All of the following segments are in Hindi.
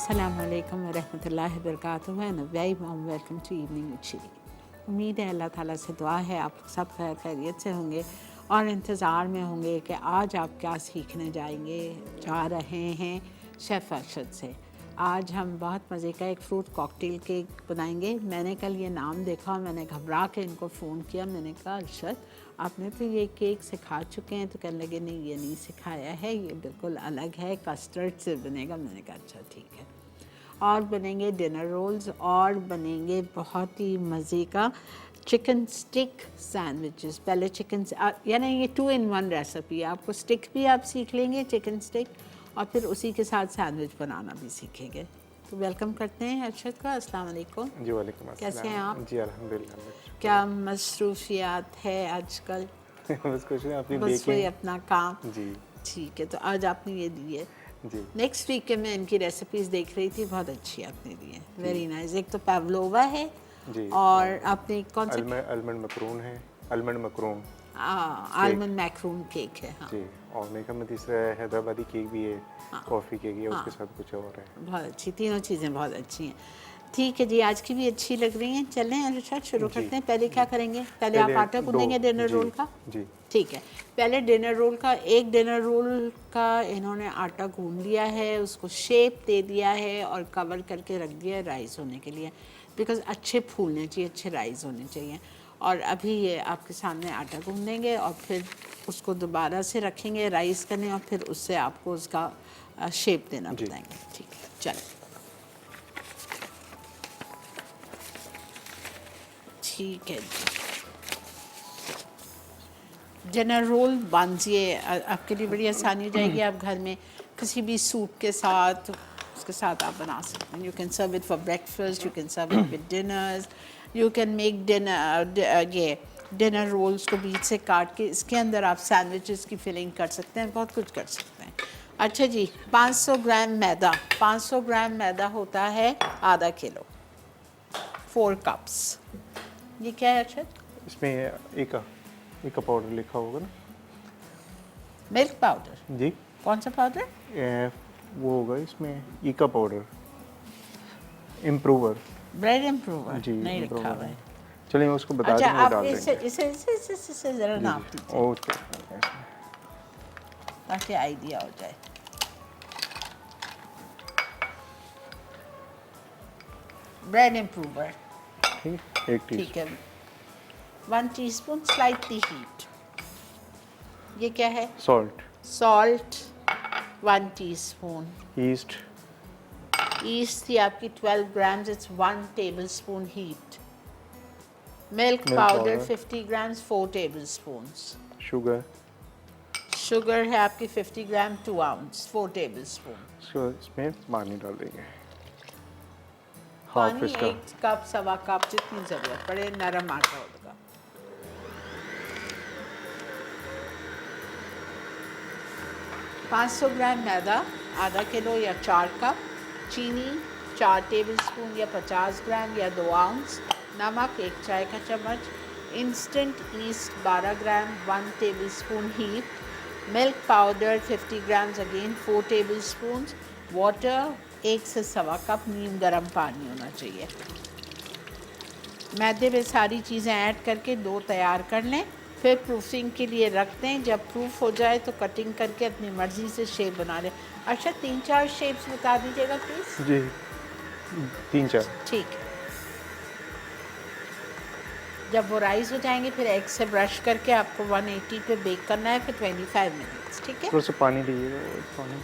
अस्सलाम वालेकुम वरहमतुल्लाहि वबरकातुहू and a very warm welcome to evening with शी। उम्मीद है अल्लाह ताला से दुआ है आप सब खैर खैरियत से होंगे और इंतज़ार में होंगे कि आज आप क्या सीखने जा रहे हैं शेफ़ अरशद से। आज हम बहुत मज़े का एक फ्रूट कॉकटेल केक बनाएंगे। मैंने कल ये नाम देखा और मैंने घबरा के इनको फ़ोन किया। मैंने कहा अरशद आपने तो ये केक सिखा चुके हैं, तो कहने लगे नहीं ये नहीं सिखाया है, ये बिल्कुल अलग है, कस्टर्ड से बनेगा। मैंने कहा अच्छा ठीक है। और बनेंगे डिनर रोल्स और बनेंगे बहुत ही मज़े का चिकन स्टिक सैंडविचेस। पहले चिकन यानी ये 2 in 1 रेसिपी है। आपको स्टिक भी आप सीख लेंगे चिकन स्टिक और फिर उसी के साथ सैंडविच बनाना भी सीखेंगे। तो वेलकम करते हैं अरशद का। अस्सलाम वालेकुम। जी वालेकुम अस्सलाम। कैसे हैं आप? जी अल्हम्दुलिल्लाह। क्या मसरूफियात है आजकल? बस कुछ नहीं, अपनी बस वही बेकिंग। अपना काम। जी ठीक है, तो आज आपने ये दी है। जी नेक्स्ट वीक के मैं इनकी रेसिपीज़ देख रही थी, बहुत अच्छी आपने दी है, वेरी नाइस। एक तो पावलोवा है जी और आपने कौन सा आलमंड मकरून है, आलमंड मकरून आलमंड मैक्रून केक है। हाँ जी। और मेरे ख्याल में तीसरा हैदराबादी केक भी है, कॉफ़ी केक है, उसके साथ कुछ और है। बहुत अच्छी, तीनों चीज़ें बहुत अच्छी हैं। ठीक है जी, आज की भी अच्छी लग रही हैं। चलें अरशद शुरू करते हैं। पहले क्या करेंगे? पहले आप आटा गूंदेंगे डिनर रोल का? जी ठीक है, पहले डिनर रोल का एक डिनर रोल का इन्होंने आटा गूंद लिया है, उसको शेप दे दिया है और कवर करके रख दिया है राइस होने के लिए, बिकॉज़ अच्छे फूलने चाहिए, अच्छे राइस होने चाहिए। और अभी ये आपके सामने आटा गूंदेंगे और फिर उसको दोबारा से रखेंगे राइस करने और फिर उससे आपको उसका शेप देना बताएंगे। ठीक है, चलो ठीक है जी। डिनर रोल बांधिए, आपके लिए बड़ी आसानी हो जाएगी। आप घर में किसी भी सूप के साथ उसके साथ आप बना सकते हैं। You can serve it for breakfast, you can serve it with dinners, you can make ये डिनर रोल्स को बीच से काट के इसके अंदर आप सैंडविचेस की फिलिंग कर सकते हैं, बहुत कुछ कर सकते हैं। अच्छा जी, 500 ग्राम मैदा, 500 ग्राम मैदा होता है आधा किलो, 4 कप्स। ये क्या है अरशद? इसमें एक का पाउडर लिखा होगा ना? Milk powder? जी कौन सा पाउडर? वो होगा इसमें ईका पाउडर, इम्प्रूवर। ब्रेड इम्प्रूवर जी नहीं रखा improver हुआ है। चलिए मैं उसको बता अच्छा, दूंगा, आप डाल इसे देंगे। इसे इसे इसे इसे, इसे ज़रा नाप दीजिए ओके ताकि आइडिया हो जाए। ब्रेड इम्प्रूवर ठीक, एक ठीक टीस्पून। है। 1 टीस्पून स्लाइटली हीट। ये क्या है? Salt, salt 1 teaspoon. East, east थी आपकी 12 grams, it's 1 table spoon heat. Milk Milk powder powder, 50 grams 4 table spoons. Sugar, sugar है आपकी 50 ग्राम 2 आउंस 4 टेबल स्पून। इसको इसमें पानी डाल देंगे, हाफ पानी इसका। 1 कप सवा कप जितनी ज़रूरत पड़े, नरम आटा होगा। $500 ग्राम मैदा, आधा किलो या 4 कप, चीनी 4 टेबल स्पून या 50 ग्राम या 2 आउंस, नमक 1 चाय का चम्मच, इंस्टेंट ईस्ट 12 ग्राम 1 table spoon heat, milk powder 50 grams again 4 table spoon, water 1 से सवा कप, नीम गर्म पानी होना चाहिए। मैदे में सारी चीज़ें ऐड करके डो तैयार कर लें, फिर प्रूफिंग के लिए रख दें। जब प्रूफ हो जाए तो कटिंग करके अपनी मर्ज़ी से शेप बना लें। अच्छा, 3-4 शेप्स बता दीजिएगा प्लीज़। जी 3-4। ठीक है। जब वो राइस हो जाएंगे फिर एग से ब्रश करके आपको 180 पे बेक करना है, फिर 25 मिनट्स। ठीक है, थोड़ा सा पानी दीजिएगा, पानी।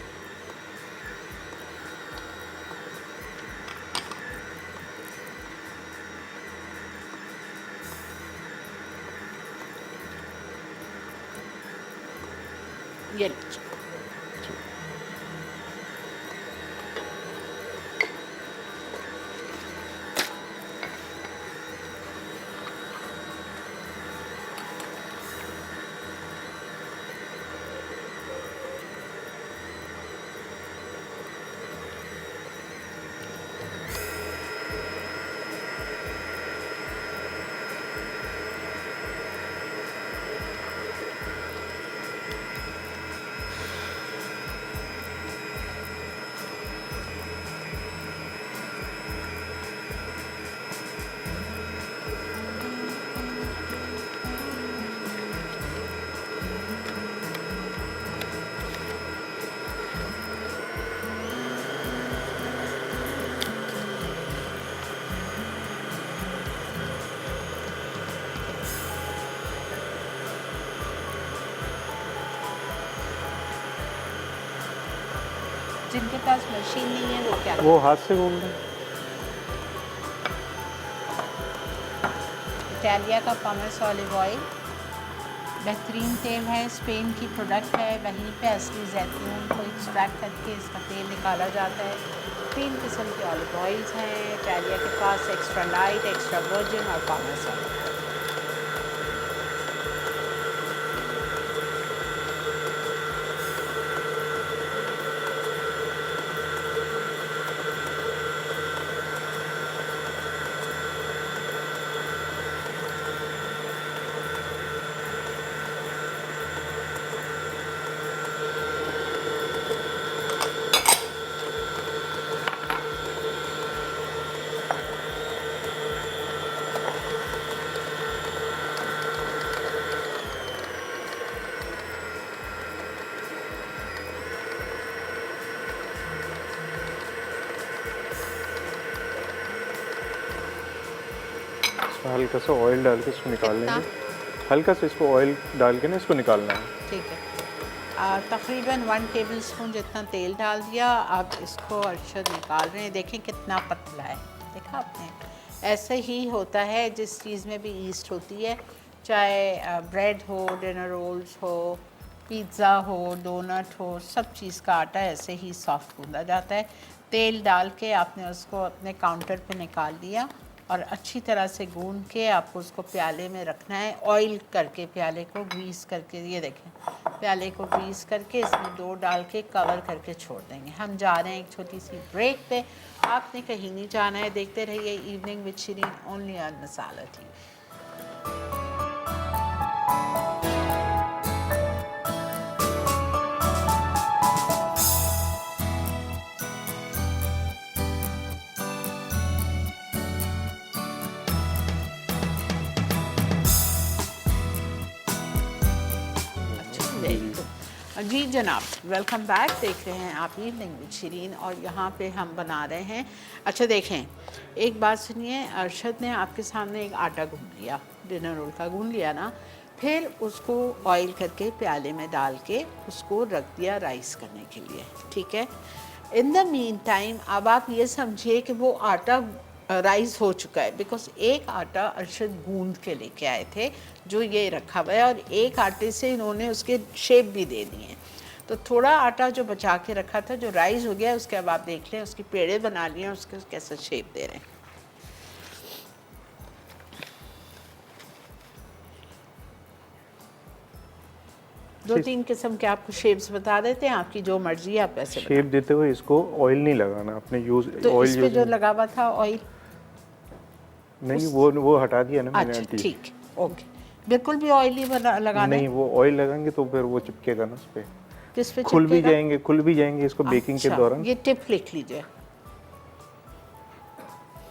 ये लीजिए। जिनके पास मशीन नहीं है वो क्या वो हाथ से गूंद लें। इटालिया का पमस ऑलिव ऑयल बेहतरीन तेल है, स्पेन की प्रोडक्ट है। वहीं पे असली जैतून को एक्सट्रैक्ट करके इसका तेल निकाला जाता है। 3 किस्म के ऑलिव ऑयल्स हैं इटालिया के पास, एक्स्ट्रा लाइट, एक्स्ट्रा वर्जिन और पमस ऑलिव। हल्का सा ऑयल डाल के इसको निकाल कितना? लेंगे। हल्का सा इसको ऑयल डाल के ना इसको निकालना है। ठीक है। तकरीबन 1 टेबलस्पून जितना तेल डाल दिया। आप इसको अरशद निकाल रहे हैं, देखें कितना पतला है, देखा आपने। ऐसे ही होता है जिस चीज़ में भी ईस्ट होती है, चाहे ब्रेड हो, डिनर रोल्स हो, पिज़्ज़ा हो, डोनट हो, सब चीज़ का आटा ऐसे ही सॉफ्ट गूंदा जाता है। तेल डाल के आपने उसको अपने काउंटर पे निकाल दिया और अच्छी तरह से गूंद के आपको उसको प्याले में रखना है, ऑयल करके प्याले को ग्रीस करके। ये देखें, प्याले को ग्रीस करके इसमें 2 डाल के कवर करके छोड़ देंगे। हम जा रहे हैं एक छोटी सी ब्रेक पे, आपने कहीं नहीं जाना है। देखते रहिए evening with Shireen only on Masala TV. जी जनाब, वेलकम बैक। देख रहे हैं आप इवनिंग विद शिरीन और यहाँ पे हम बना रहे हैं। अच्छा देखें, एक बात सुनिए, अरशद ने आपके सामने एक आटा गूंद लिया, डिनर रोल का गूंद लिया ना, फिर उसको ऑयल करके प्याले में डाल के उसको रख दिया राइस करने के लिए, ठीक है। इन द मीन टाइम अब आप ये समझिए कि वो आटा राइस हो चुका है, बिकॉज एक आटा अरशद गूंद के लेके आए थे जो ये रखा हुआ है, और एक आटे से इन्होंने उसके शेप भी दे दिए हैं। तो थोड़ा आटा जो बचा के रखा था जो राइस हो गया, उसके अब आप देख लें उसकी पेड़े बना लिए, उसके कैसे शेप दे रहे हैं। दो तीन किस्म के आपको शेप्स बता देते हैं, आपकी जो मर्जी है आप ऐसे शेप देते हुए इसको ऑयल नहीं लगाना, आपने यूज तो ऑयल इस पे जो लगा हुआ था ऑयल नहीं, वो हटा दिया ना मैंने। अच्छा ठीक, ओके। बिल्कुल भी ऑयल नहीं लगाना नहीं, वो ऑयल लगाएंगे तो फिर वो चिपकेगा ना उस पे, किस पे खुल भी चिपकेगा? जाएंगे इसको बेकिंग के अच्छा, दौरान। ये टिप लिख लीजिए।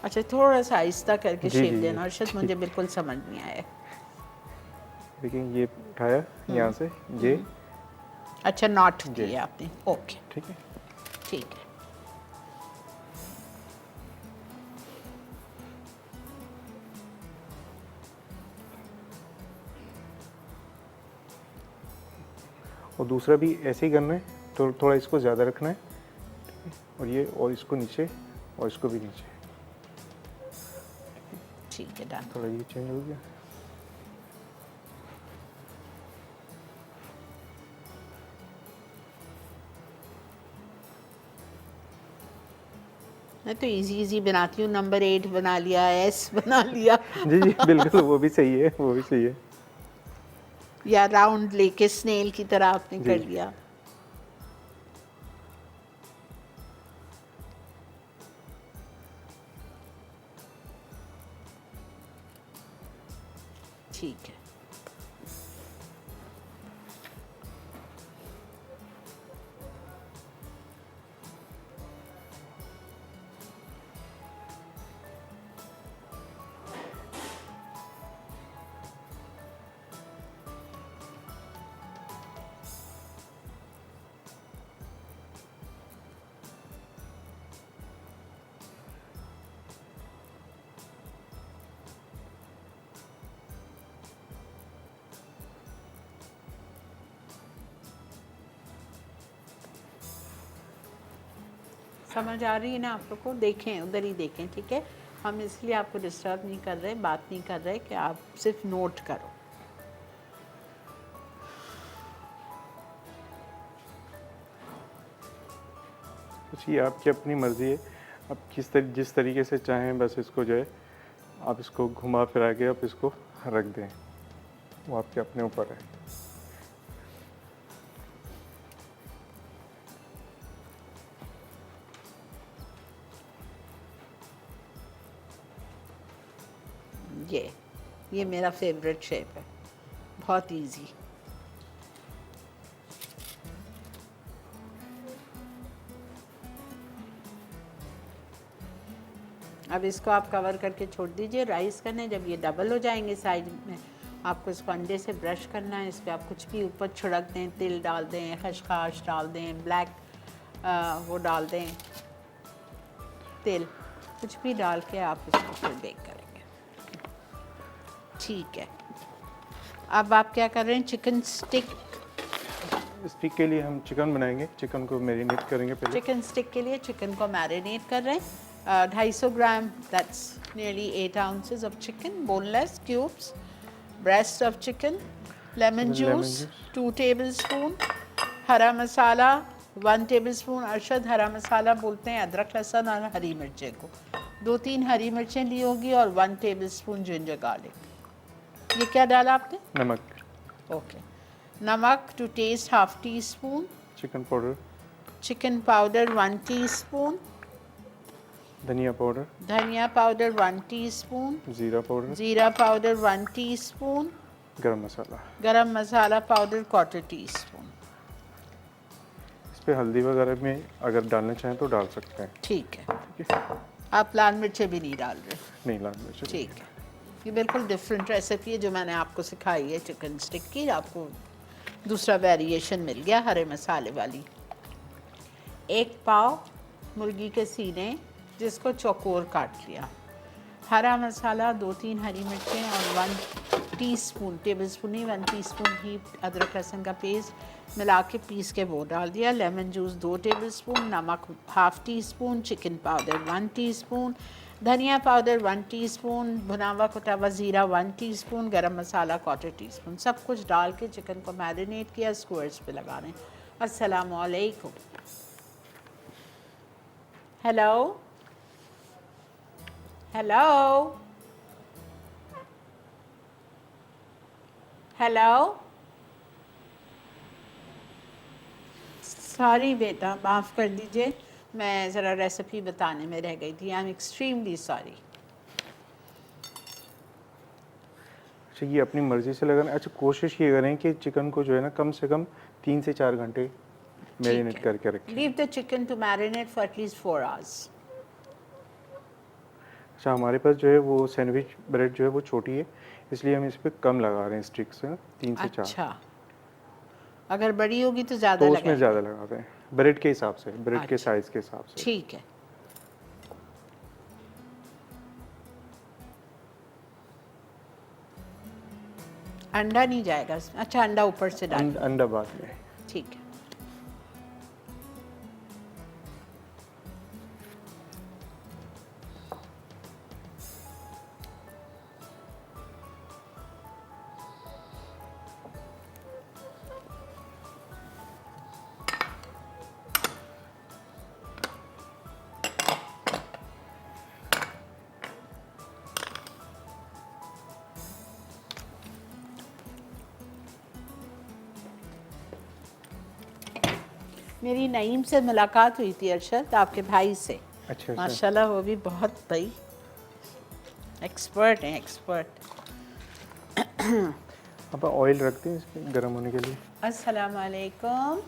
अच्छा, थोड़ा सा आहिस्ता करके शेप देना अरशद, मुझे बिल्कुल समझ नहीं आया। देखिए ये उठाया यहाँ से ये, अच्छा नॉट दिया आपने, ओके ठीक है। ठीक है। और दूसरा भी ऐसे ही करना है, तो थोड़ा इसको ज़्यादा रखना है, और ये और इसको नीचे और इसको भी नीचे। ठीक है, डन। थोड़ा ये चेंज हो गया। मैं तो इजी बनाती हूँ, नंबर 8 बना लिया, एस बना लिया। जी बिल्कुल, वो भी सही है, वो भी सही है। या राउंड लेके स्नेल की तरह आपने कर लिया। ठीक है। समझ आ रही है ना आप लोग को? देखें, उधर ही देखें, ठीक है? हम इसलिए आपको डिस्टर्ब नहीं कर रहे, बात नहीं कर रहे कि आप सिर्फ नोट करो। जी आपकी अपनी मर्ज़ी है, आप जिस तरीके से चाहें बस इसको जो है आप इसको घुमा फिरा के आप इसको रख दें, वो आपके अपने ऊपर है। ये मेरा फेवरेट शेप है, बहुत इजी। अब इसको आप कवर करके छोड़ दीजिए, राइस करने। जब ये डबल हो जाएंगे साइड में, आपको इसको अंडे से ब्रश करना है। इस पर आप कुछ भी ऊपर छिड़क दें, तिल डाल दें, खसखस डाल दें, ब्लैक वो डाल दें, तिल, कुछ भी डाल के आप इसको फिर बेक करेंगे। ठीक है, अब आप क्या कर रहे हैं? चिकन स्टिक के लिए हम चिकन बनाएंगे, चिकन को मैरिनेट करेंगे पहले। चिकन स्टिक के लिए चिकन को मैरिनेट कर रहे हैं। 250 ग्राम, that's nearly 8 ounces of chicken, boneless cubes, breast of chicken, lemon juice 2 tablespoon, हरा मसाला 1 tablespoon। अरशद हरा मसाला बोलते हैं अदरक लहसुन और हरी मिर्चें को। 2-3 हरी मिर्चें ली होगी और 1 tablespoon जिंजर गार्लिक। ये क्या डाला आपने? नमक। ओके, नमक to taste 1/2 teaspoon, chicken powder, chicken powder 1 teaspoon, धनिया पाउडर, धनिया पाउडर 1 teaspoon, ज़ीरा पाउडर, ज़ीरा पाउडर 1 teaspoon, गरम मसाला। गरम मसाला पाउडर 1/4 teaspoon। इस पे हल्दी वगैरह में अगर डालना चाहें तो डाल सकते हैं। ठीक है, ठीक है, आप लाल मिर्चें भी नहीं डाल रहे? नहीं लाल मिर्च। ठीक है, ये बिल्कुल डिफरेंट रेसिपी है जो मैंने आपको सिखाई है चिकन स्टिक की। आपको दूसरा वेरिएशन मिल गया हरे मसाले वाली। 1 पाव मुर्गी के सीने जिसको चौकोर काट लिया, हरा मसाला 2-3 हरी मिर्चें और 1 टीस्पून, टेबलस्पून नहीं 1 टीस्पून ही अदरक लहसुन का पेस्ट मिला के पीस के वो डाल दिया। लेमन जूस 2 टेबलस्पून, नमक 1/2 टीस्पून, चिकन पाउडर 1 टीस्पून, धनिया पाउडर 1 टीस्पून, भुना हुआ कुटा हुआ ज़ीरा 1 टीस्पून, गरम मसाला 1/4 टीस्पून। सब कुछ डाल के चिकन को मैरिनेट किया, स्क्वायर्स पे लगा रहे हैं। अस्सलामु अलैकुम। हेलो हेलो हेलो, सॉरी बेटा, माफ़ कर दीजिए, मैं ज़रा रेसिपी बताने में रह गई थी। I am extremely sorry. अच्छा, ये अपनी मर्ज़ी से लगाना। अच्छा, कोशिश ये करें कि चिकन को जो है ना कम से कम 3 से 4 घंटे मैरिनेट करके रखें। Leave the chicken to marinate for at least 4 hours। अच्छा, हमारे पास जो है वो सैंडविच ब्रेड जो है वो छोटी है, इसलिए हम इस पर कम लगा रहे हैं स्टिक से, 3 से 4। अच्छा, अगर बड़ी होगी तो ज़्यादा तो लगाएंगे? उसमें ज़्यादा लगाते हैं, ब्रेड के हिसाब से, ब्रेड के अच्छा। साइज़ के हिसाब से। ठीक है। अंडा नहीं जाएगा इसमें? अच्छा, अंडा ऊपर से डाल। अंडा बाद में। ठीक है। मेरी नईम से मुलाकात हुई थी अरशद, आपके भाई से। अच्छा, माशाल्लाह वो भी बहुत बड़ी एक्सपर्ट हैं, एक्सपर्ट। अब ऑयल रखते हैं इसमें गर्म होने के लिए। अस्सलाम वालेकुम।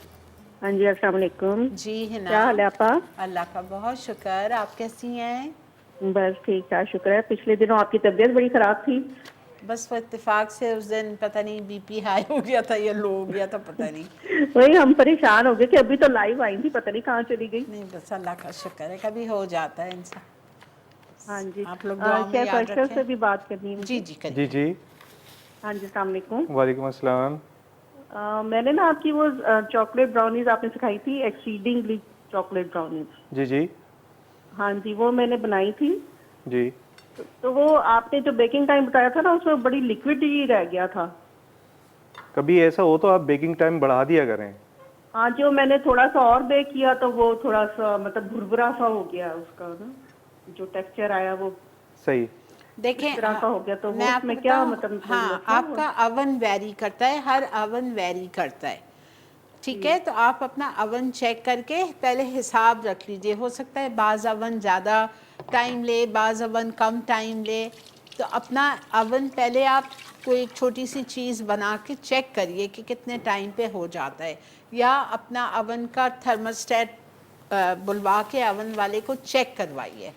हाँ जी, अस्सलाम वालेकुम। जी हिना, क्या हाल है आपा? अल्लाह का बहुत शुक्र। आप कैसी हैं? बस ठीक ठाक, शुक्र है। पिछले दिनों आपकी तबीयत बड़ी ख़राब थी। बस वो इत्तेफाक से उस दिन पता नहीं बीपी हाई हो गया था या लो हो गया था, पता नहीं। वही हम परेशान हो गए कि अभी तो लाइव आई थी, पता नहीं कहाँ चली गई। नहीं, बस अल्लाह का शुक्र है, कभी हो जाता है इंसान। हाँ जी, आप लोग दुआ में शेफ याद अरशद से रखें। भी बात करनी है मुझे। जी जी जी करिए। जी, हाँ जी, अस्सलाम वालेकुम। वालेकुम अस्सलाम। मैंने ना आपकी वो चॉकलेट ब्राउनीज आपने सिखाई थी, एक्सीडिंगली चॉकलेट ब्राउनीज। जी जी हाँ जी, वो मैंने बनाई थी। जी। तो वो आपने जो बेकिंग टाइम बताया था ना, उसमें बड़ी लिक्विड ही रह गया था। कभी ऐसा हो तो आप बेकिंग टाइम बढ़ा दिया करें। हाँ, जो मैंने थोड़ा सा और बेक किया तो वो थोड़ा सा मतलब भुरभुरा सा हो गया उसका ना, जो टेक्सचर आया वो सही। इस देखें तरह का हो गया। तो मैं वो आपको उसमें क्या बताऊं, मतलब हाँ ज़रूरत है वो? आपका अवन वेरी करता है, हर अवन वेरी करता है, ठीक है। तो आप अपना अवन चेक करके पहले हिसाब रख लीजिए। हो सकता है बाज़ अवन ज़्यादा टाइम ले, बाज़ अवन कम टाइम ले। तो अपना अवन पहले आप कोई एक छोटी सी चीज़ बना के चेक करिए कि कितने टाइम पे हो जाता है, या अपना अवन का थर्मोस्टेट बुलवा के अवन वाले को चेक करवाइए,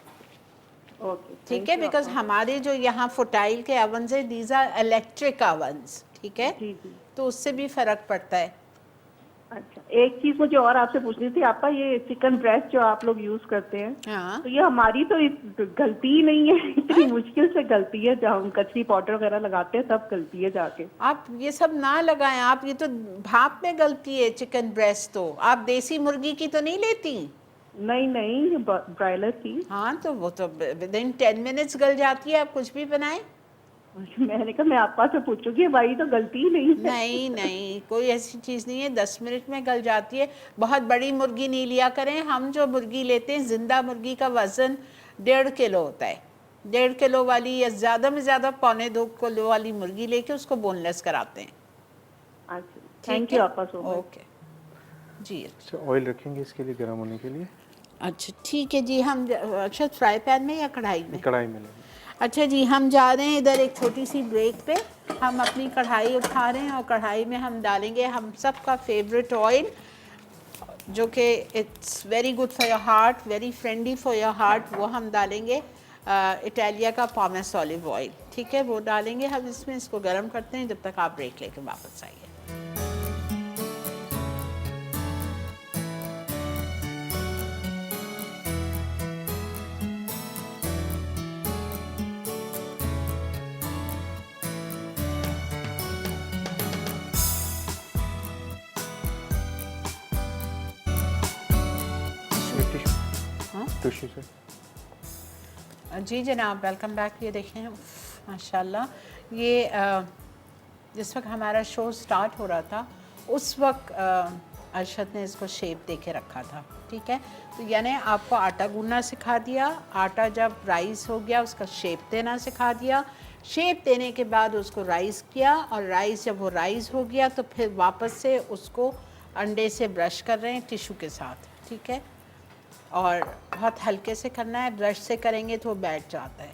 ओके, ठीक है। थैंक यू बिकॉज आपका। हमारे जो यहाँ फुटाइल के अवन्स है, दीज आर इलेक्ट्रिक अवन्स, ठीक है। जी जी। तो उससे भी फ़र्क पड़ता है। अच्छा, एक चीज मुझे और आपसे पूछनी थी। आपका ये चिकन ब्रेस्ट जो आप लोग यूज करते हैं, हाँ तो ये हमारी तो गलती ही नहीं है। इतनी मुश्किल से गलती है, जब हम कचरी पाउडर वगैरह लगाते हैं तब गलती है जाके। आप ये सब ना लगाएं, आप ये तो भाप में गलती है चिकन ब्रेस्ट। तो आप देसी मुर्गी की तो नहीं लेती? नहीं नहीं, ब्रायलर की। हाँ तो वो तो विद इन 10 मिनट्स गल जाती है, आप कुछ भी बनाएं। मैंने कहा मैं आपा से पूछूंगी, हमारी तो गलती ही नहीं है। नहीं नहीं, कोई ऐसी चीज़ नहीं है, 10 मिनट में गल जाती है। बहुत बड़ी मुर्गी नहीं लिया करें। हम जो मुर्गी लेते हैं, जिंदा मुर्गी का वज़न 1.5 किलो होता है। 1.5 किलो वाली या ज़्यादा में ज़्यादा 1.25 किलो वाली मुर्गी लेके उसको बोनलेस कराते हैं, अच्छा, ठीक थैंक है। यू आपा सो मच। ओके जी। अच्छा, ऑयल रखेंगे इसके लिए गर्म होने के लिए? अच्छा ठीक है जी। हम अच्छा फ्राई पैन में या कढ़ाई में? कढ़ाई में लेंगे। अच्छा जी, हम जा रहे हैं इधर एक छोटी सी ब्रेक पे। हम अपनी कढ़ाई उठा रहे हैं और कढ़ाई में हम डालेंगे हम सबका फेवरेट ऑयल, जो कि it's very good for your heart, very friendly for your heart. वो हम डालेंगे इटालिया का पॉमेस ऑलिव ऑयल, ठीक है। वो डालेंगे हम इसमें। इसको गर्म करते हैं जब तक आप ब्रेक लेके वापस आइए। हाँ टिश्यू से। जी जनाब, वेलकम बैक। ये देखें माशाल्लाह, ये जिस वक्त हमारा शो स्टार्ट हो रहा था उस वक्त अरशद ने इसको शेप दे के रखा था, ठीक है। तो यानी आपको आटा गूंदना सिखा दिया, आटा जब राइस हो गया उसका शेप देना सिखा दिया, शेप देने के बाद उसको राइस किया, और राइस जब वो राइस हो गया तो फिर वापस से उसको अंडे से ब्रश कर रहे हैं टिश्यू के साथ, ठीक है। और बहुत हल्के से करना है, ब्रश से करेंगे तो वो बैठ जाता है।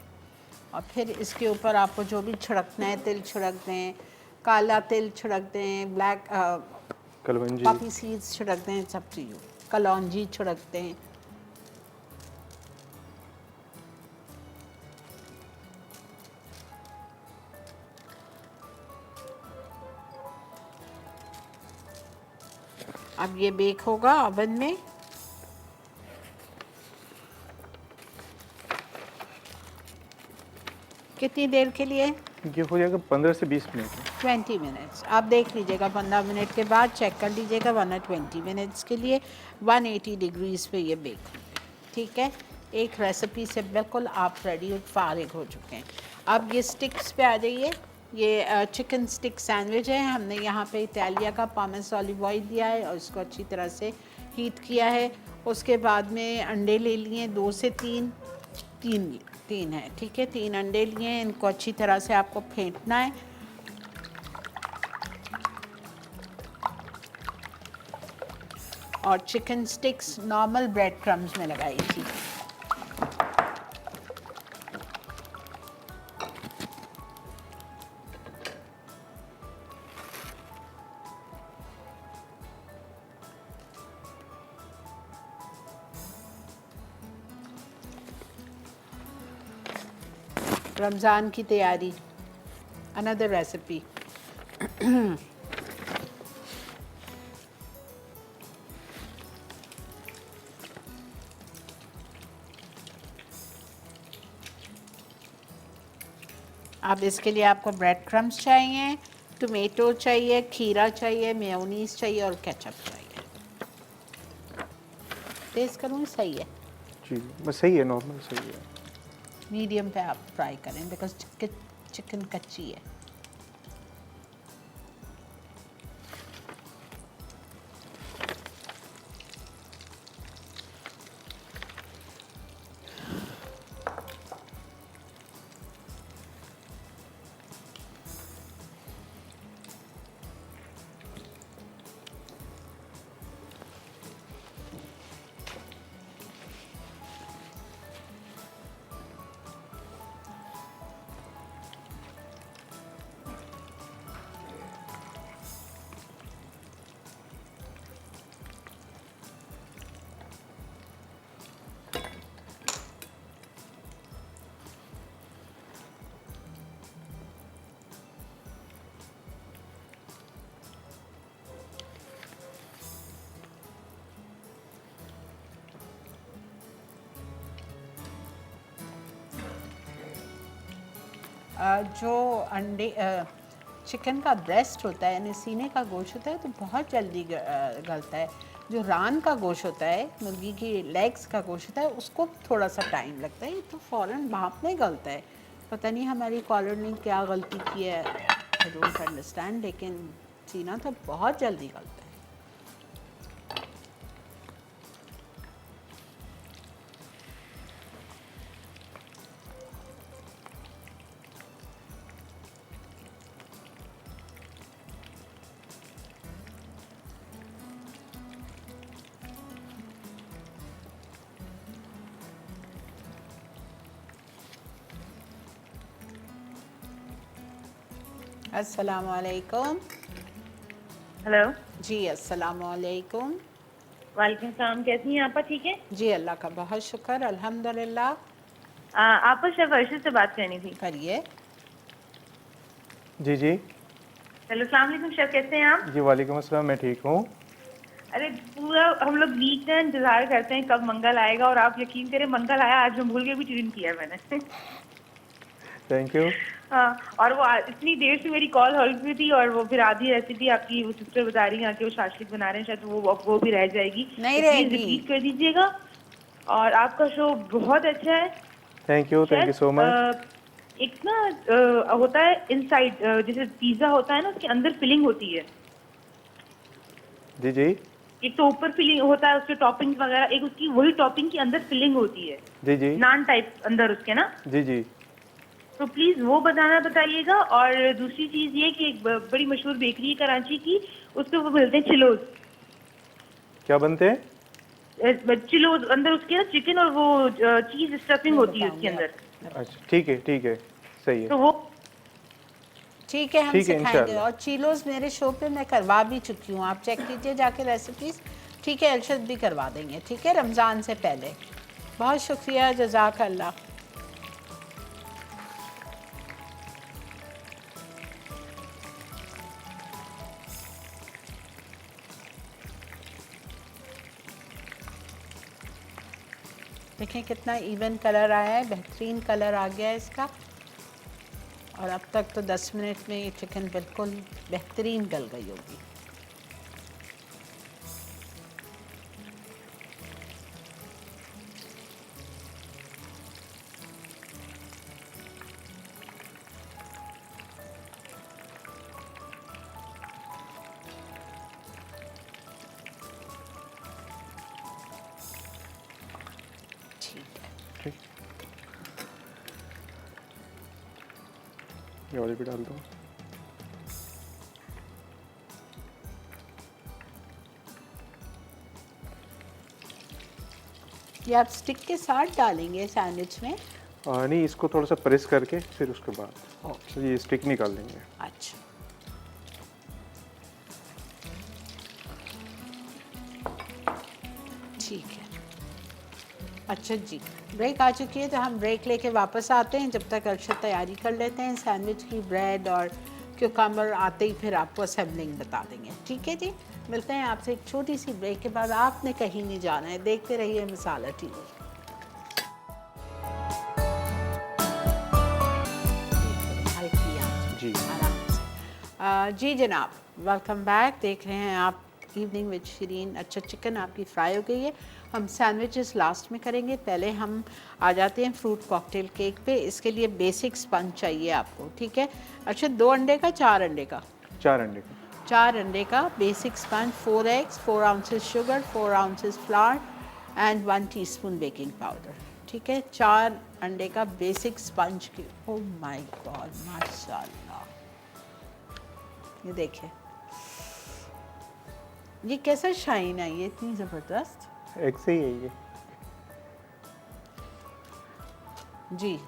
और फिर इसके ऊपर आपको जो भी छिड़कना है, तिल छिड़क दें, काला तिल छिड़क दें, ब्लैक कलवंजी। पॉपी सीड्स छिड़क दें, सब चीज़, कलौंजी छिड़क दें। अब ये बेक होगा ओवन में। कितनी देर के लिए? ये हो जाएगा 15 से 20 मिनट में। 20 मिनट्स। आप देख लीजिएगा 15 मिनट के बाद चेक कर लीजिएगा, वरना 20 मिनट्स के लिए 180 डिग्रीज़ पे ये बेक होंगे, ठीक है। एक रेसिपी से बिल्कुल आप रेडी और फारिग हो चुके हैं। अब ये स्टिक्स पे आ जाइए। ये चिकन स्टिक सैंडविच है। हमने यहाँ पे इटालिया का पॉमेस ऑलिव ऑयल दिया है और इसको अच्छी तरह से हीट किया है। उसके बाद में अंडे ले लिए 2 से 3 है, ठीक है। 3 अंडे लिए हैं, इनको अच्छी तरह से आपको फेंटना है। और chicken sticks normal bread crumbs में लगाई थी। रमज़ान की तैयारी, अनदर रेसिपी। अब इसके लिए आपको ब्रेड क्रम्स चाहिए, टोमेटो चाहिए, खीरा चाहिए, मेयोनीज चाहिए और केचप चाहिए। टेस्ट करूँ सही है? जी बस सही है, नॉर्मल सही है। मीडियम पे आप फ्राई करें बिकॉज चिकन कच्ची है। जो अंडे चिकन का ब्रेस्ट होता है यानी सीने का गोश्त होता है तो बहुत जल्दी गलता है। जो रान का गोश्त होता है, मुर्गी की लेग्स का गोश्त होता है, उसको थोड़ा सा टाइम लगता है, तो फ़ौरन भाप में गलता है। पता नहीं हमारी कॉलर ने क्या गलती की है, आई डोंट अंडरस्टैंड, लेकिन सीना तो बहुत जल्दी गलता है। अस्सलाम वालेकुम। हेलो। जी अस्सलाम वालेकुम। वालेकुम सलाम, कैसी हैं आपा? ठीक है जी अल्लाह का बहुत शुक्र, अल्हम्दुलिल्लाह। आपा शेफ अर्शद से बात करनी थी। करिए। जी जी हेलो, सलाम अलैकुम शेफ, कैसे हैं आप? जी वालेकुम अस्सलाम, मैं ठीक हूँ। अरे पूरा हम लोग वीक का इंतजार करते हैं कब मंगल आएगा, और आप यकीन करें मंगल आया, आज मैं भूल के भी चिकन किया मैंने। Thank you. हाँ, और वो इतनी देर से मेरी कॉल होल्ड पे थी, और वो फिर आधी रेसिपी आपकी वो सिस्टर बता रही हैं कि वो शाशलिक बना रहे हैं, शायद वो भी रह जाएगी। नहीं तो प्लीज रहेगी। रिपीट कर दीजिएगा। और आपका शो बहुत अच्छा है thank you chef. So much. एक ना होता है इनसाइड, जैसे पिज्जा होता है ना, उसके अंदर फिलिंग होती है। जी जी एक तो ऊपर फिलिंग होता है, उसके टॉपिंग वगैरह, एक उसकी वही टॉपिंग के अंदर फिलिंग होती है, जी जी नान टाइप अंदर उसके ना। जी जी तो प्लीज वो बताइएगा। और दूसरी चीज ये कि एक बड़ी मशहूर बेकरी है कराची की, उसपे वो मिलते हैं चिलोज। क्या बनते हैं? चिलोज अंदर उसके ना चिकन और वो चीज स्टफिंग होती है उसके अंदर। अच्छा ठीक है सही है। तो वो ठीक है, हम ठीक है, सिखाएंगे। इंशाल्लाह। और चीलोज मेरे शो पे मैं करवा भी चुकी हूँ, आप चेक कीजिए जाके रेसिपीज। ठीक है, अर्शद भी करवा देंगे, ठीक है, रमज़ान से पहले। बहुत शुक्रिया, जज़ाक अल्लाह। देखें कितना इवन कलर आया है, बेहतरीन कलर आ गया है इसका। और अब तक तो 10 मिनट में ये चिकन बिल्कुल बेहतरीन गल गई होगी। ठीक है, ठीक, ये वाली भी डाल दो। ये आप स्टिक के साथ डालेंगे सैंडविच में? नहीं, इसको थोड़ा सा प्रेस करके फिर उसके बाद ओके, ये स्टिक निकाल देंगे। अच्छा। ठीक है, अच्छा जी, ब्रेक आ चुकी है तो हम ब्रेक लेके वापस आते हैं। जब तक अर्शद तैयारी कर लेते हैं सैंडविच की, ब्रेड और क्यूकम्बर आते ही फिर आपको असेंबलिंग बता देंगे। ठीक है जी, मिलते हैं आपसे एक छोटी सी ब्रेक के बाद। आपने कहीं नहीं जाना है, देखते रहिए मसाला टीवी। हल्की आंच जी में, आराम से। जी जनाब, वेलकम बैक। देख रहे हैं आप इवनिंग विद शिरीन। अच्छा, चिकन आपकी फ्राई हो गई है। हम सैंडविचेस लास्ट में करेंगे, पहले हम आ जाते हैं फ्रूट कॉकटेल केक पे। इसके लिए बेसिक स्पंज चाहिए आपको, ठीक है। अच्छा, 2 अंडे का, 4 अंडे का? 4 अंडे का। 4 अंडे का basic sponge, 4 eggs, 4 ounces sugar, 4 ounces flower and 1 teaspoon baking powder, ठीक है। 4 अंडे का बेसिक स्पंज की। ओह माय गॉड, माशाल्लाह, ये देखिए ये कैसा शाइन आई है, इतनी ज़बरदस्त। एक से ही है ये। जी,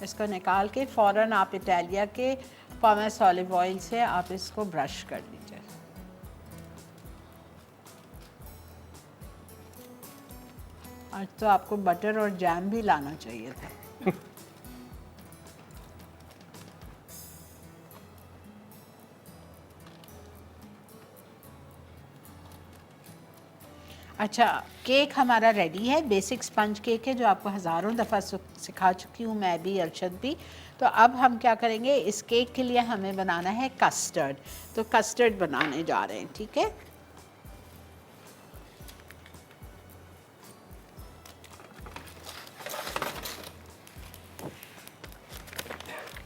इसको निकाल के फ़ौरन आप इटालिया के पॉमेस ऑलिव ऑयल से आप इसको ब्रश कर लीजिए। आज तो आपको बटर और जैम भी लाना चाहिए था। अच्छा, केक हमारा रेडी है, बेसिक स्पंज केक है जो आपको हज़ारों दफ़ा सिखा चुकी हूँ मैं भी, अरशद भी। तो अब हम क्या करेंगे, इस केक के लिए हमें बनाना है कस्टर्ड। तो कस्टर्ड बनाने जा रहे हैं, ठीक है।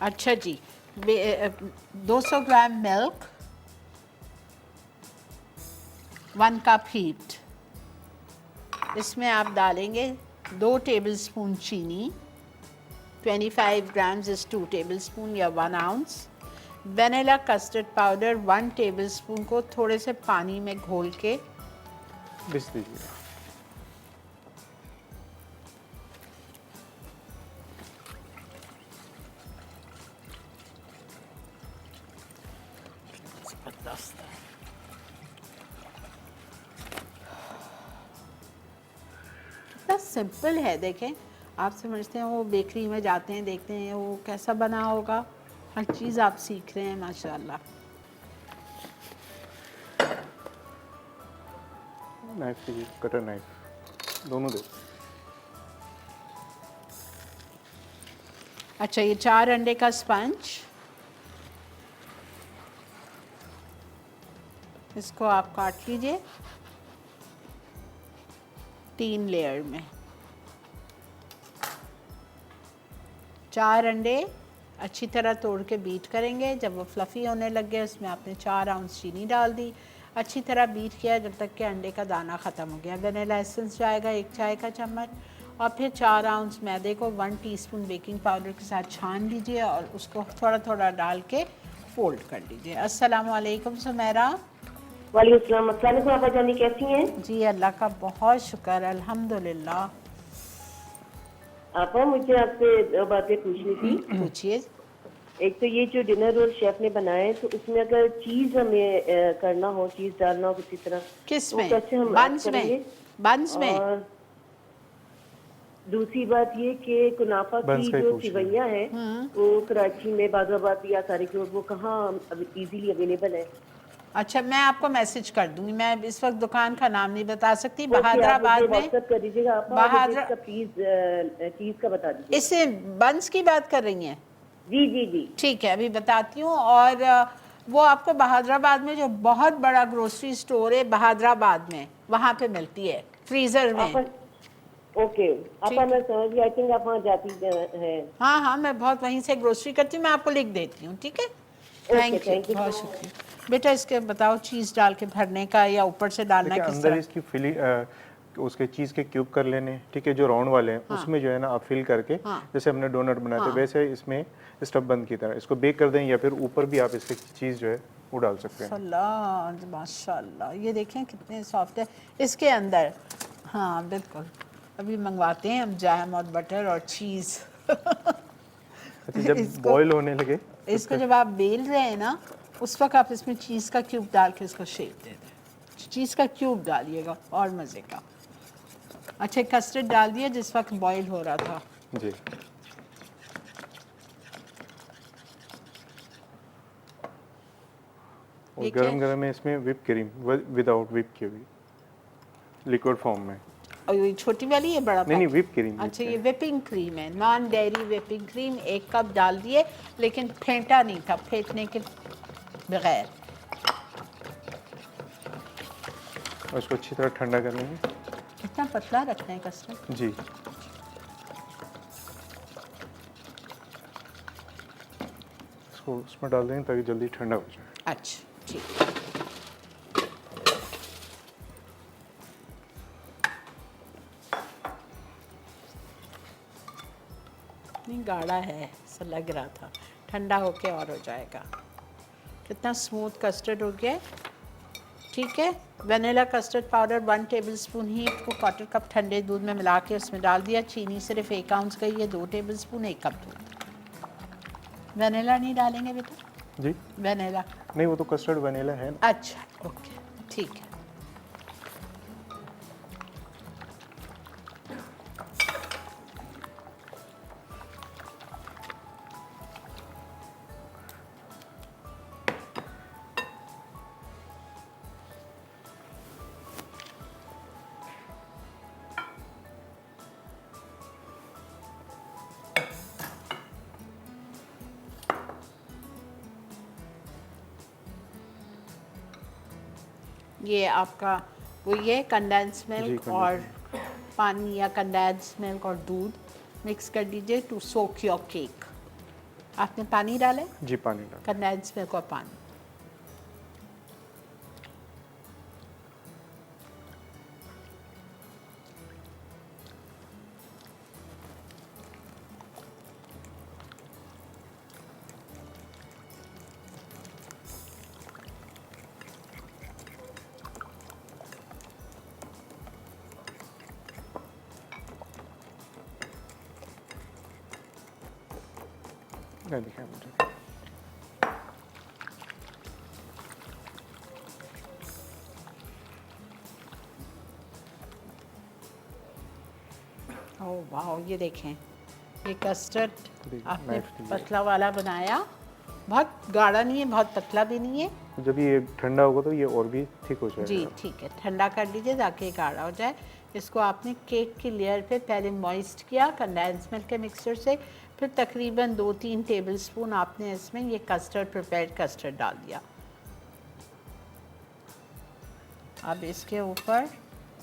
अच्छा जी, 200 ग्राम मिल्क, 1 कप हीट, इसमें आप डालेंगे 2 टेबलस्पून चीनी, 25 ग्राम्स इज़ 2 टेबलस्पून या 1 ounce. Vanilla custard powder 1 tablespoon को थोड़े से पानी में घोल के बिस दीजिए। कितना सिंपल है, देखें। आप समझते हैं वो बेकरी में जाते हैं, देखते हैं वो कैसा बना होगा, हर चीज़ आप सीख रहे हैं माशाल्लाह। नाइफ दीजिए, कटर नाइफ, दोनों दो। अच्छा, ये 4 अंडे का स्पंज, इसको आप काट लीजिए 3 लेयर में। 4 अंडे अच्छी तरह तोड़ के बीट करेंगे। जब वो फ्लफ़ी होने लग गए, उसमें आपने 4 आउंस चीनी डाल दी, अच्छी तरह बीट किया जब तक कि अंडे का दाना ख़त्म हो गया। वनीला एसेंस जाएगा 1 चाय का चम्मच, और फिर 4 आउंस मैदे को 1 टीस्पून बेकिंग पाउडर के साथ छान लीजिए और उसको थोड़ा थोड़ा डाल के फोल्ड कर लीजिए। अस्सलाम वालेकुम सुमेरा। वालेकुम अस्सलाम, आपा जानी कैसी हैं? जी, अल्लाह का बहुत शुक्र, अल्हम्दुलिल्लाह। आपा, मुझे आपसे 2 बातें पूछनी थी। पूछिए। एक तो ये जो डिनर रोल शेफ ने बनाए, तो उसमें अगर चीज हमें करना हो, चीज डालना हो किसी तरह, किस वो में? कैसे हम बंस ऐड करेंगे? में? बंस में? और दूसरी बात ये कि कुनाफा बंस की का ही जो पूछ रही सिवैयाँ है वो कराची में, बागाबाद या तारिक रोड, वो कहाँ इजीली अवेलेबल है? अच्छा, मैं आपको मैसेज कर दूंगी। मैं इस वक्त दुकान का नाम नहीं बता सकती। ओके, आप बहादराबाद मुझे में व्हाट्सएप कर दीजिएगा आपा, बहादुर इसका प्लीज चीज का बता दीजिए। इससे बंस की बात कर रही हैं? जी जी जी। ठीक है, अभी बताती हूँ। और वो आपको बहादराबाद में जो बहुत बड़ा ग्रोसरी स्टोर है बहादराबाद में, वहाँ पे मिलती है फ्रीजर में। ओके आपा, मैं समझ गई। आई थिंक आप वहाँ जाती है। हाँ हाँ, मैं बहुत वहीं से ग्रोसरी करती हूँ, मैं आपको लिख देती हूँ, ठीक है। थैंक यू, बहुत शुक्रिया। बेटा, इसके बताओ चीज़ डाल के भरने का या ऊपर से डालना किस अंदर तरह? इसकी फिलिंग उसके चीज़ के क्यूब कर लेने, ठीक है, जो राउंड वाले हैं उसमें जो है ना आप फिल करके, जैसे हमने डोनट बनाते वैसे इसमें स्टफ बंद की तरह इसको बेक कर दें, या फिर ऊपर भी आप इसकी चीज़ जो है वो डाल सकते हैं। माशाल्लाह माशाल्लाह, ये देखें कितने सॉफ्ट है इसके अंदर। हाँ बिल्कुल, अभी मंगवाते हैं हम जैम और बटर और चीज़। अच्छा, जब बॉईल होने लगे इसको जब आप बेल रहे हैं ना, उस वक्त आप इसमें चीज़ का क्यूब डाल के इसको शेप दे दें। चीज़ का क्यूब डालिएगा और मज़े का। अच्छा, कस्टर्ड डाल दिया जिस वक्त बॉईल हो रहा था। जी। और गरम गरम है इसमें विप क्रीम, विदाउट विप की हुई लिक्विड फॉर्म में। और ये छोटी वाली है, बड़ा नहीं, विप क्रीम। अच्छा, ये विपिंग क्रीम है, non dairy whipping cream. 1 cup डाल दिए, लेकिन फेंटा नहीं था, फेंटने के बगैर। और इसको अच्छी तरह ठंडा कर लेंगे। कितना पतला रखना है कस्टर्ड? जी, इसको उसमें डाल देंगे ताकि जल्दी ठंडा हो जाए। अच्छा ठीक है। नहीं गाढ़ा है ऐसा लग रहा था, ठंडा होके और हो जाएगा। कितना स्मूथ कस्टर्ड हो गया है। ठीक है, वनीला कस्टर्ड पाउडर 1 टेबलस्पून ही को क्वार्टर कप ठंडे दूध में मिला के उसमें डाल दिया। चीनी सिर्फ 1 आउंस का ही है, 2 टेबलस्पून 1 कप दूध। वनीला नहीं डालेंगे बेटा? जी वनीला नहीं, वो तो कस्टर्ड वनीला है ना। अच्छा ओके ठीक है। ये आपका वो ये कंडेंस मिल्क जी, और पानी या कंडेंस मिल्क और दूध मिक्स कर दीजिए टू सोक योर केक। आपने पानी डाला है? जी, पानी डाल। कंडेंस मिल्क और पानी। नहीं दिखाया मुझे। ओह वाह, ये देखें, ये कस्टर्ड देखिए, आपने नाइफ दीजिए। पतला वाला बनाया। बहुत गाढ़ा नहीं है, बहुत पतला भी नहीं है। जब ये ठंडा होगा तो ये और भी थिक हो जाएगा। जी ठीक है, ठंडा कर लीजिए ताकि ये गाढ़ा हो जाए। इसको आपने केक की लेयर पे पहले मॉइस्ट किया कंडेंस मिल्क के मिक्सचर से, फिर तकरीबन 2-3 टेबलस्पून आपने इसमें ये कस्टर्ड प्रिपेयर्ड कस्टर्ड डाल दिया। अब इसके ऊपर